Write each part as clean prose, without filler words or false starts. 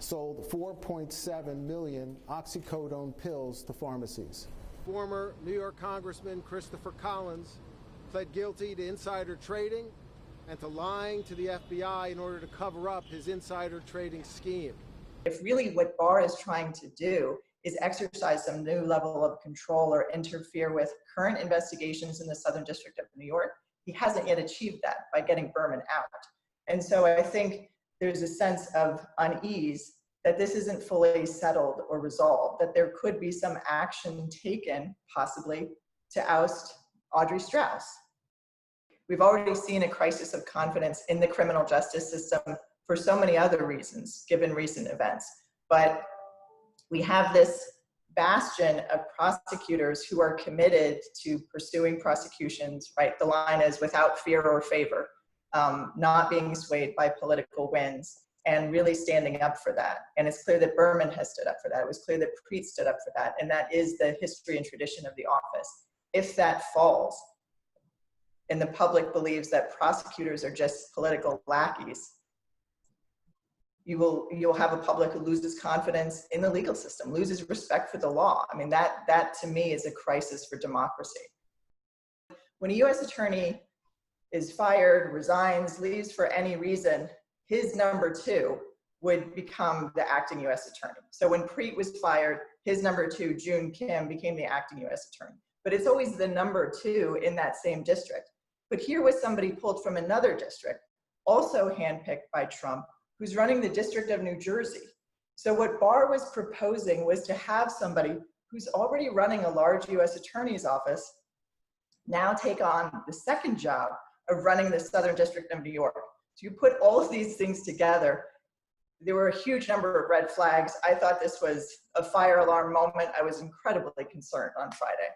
sold 4.7 million oxycodone pills to pharmacies. Former New York Congressman Christopher Collins pled guilty to insider trading and to lying to the FBI in order to cover up his insider trading scheme. If really what Barr is trying to do is exercise some new level of control or interfere with current investigations in the Southern District of New York, he hasn't yet achieved that by getting Berman out. And so I think there's a sense of unease that this isn't fully settled or resolved, that there could be some action taken, possibly, to oust Audrey Strauss. We've already seen a crisis of confidence in the criminal justice system for so many other reasons, given recent events. But we have this bastion of prosecutors who are committed to pursuing prosecutions, right? The line is without fear or favor, not being swayed by political winds, and really standing up for that. And it's clear that Berman has stood up for that. It was clear that Preet stood up for that. And that is the history and tradition of the office. If that falls, and the public believes that prosecutors are just political lackeys, you'll have a public who loses confidence in the legal system, loses respect for the law. I mean, that to me is a crisis for democracy. When a U.S. attorney is fired, resigns, leaves for any reason, his number two would become the acting U.S. attorney. So when Preet was fired, his number two, June Kim, became the acting U.S. attorney. But it's always the number two in that same district. But here was somebody pulled from another district, also handpicked by Trump, who's running the District of New Jersey. So what Barr was proposing was to have somebody who's already running a large U.S. attorney's office now take on the second job of running the Southern District of New York. So you put all of these things together, there were a huge number of red flags. I thought this was a fire alarm moment. I was incredibly concerned on Friday.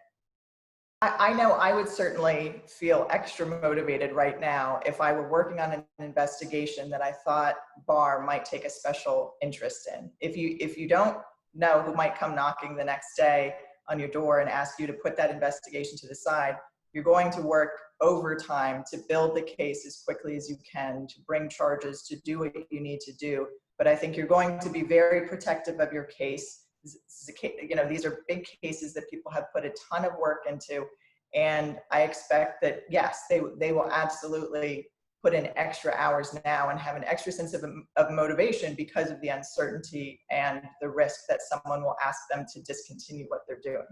I know I would certainly feel extra motivated right now if I were working on an investigation that I thought Barr might take a special interest in. If you don't know who might come knocking the next day on your door and ask you to put that investigation to the side, you're going to work overtime to build the case as quickly as you can, to bring charges, to do what you need to do. But I think you're going to be very protective of your case. These are big cases that people have put a ton of work into, and I expect that, yes, they will absolutely put in extra hours now and have an extra sense of motivation because of the uncertainty and the risk that someone will ask them to discontinue what they're doing.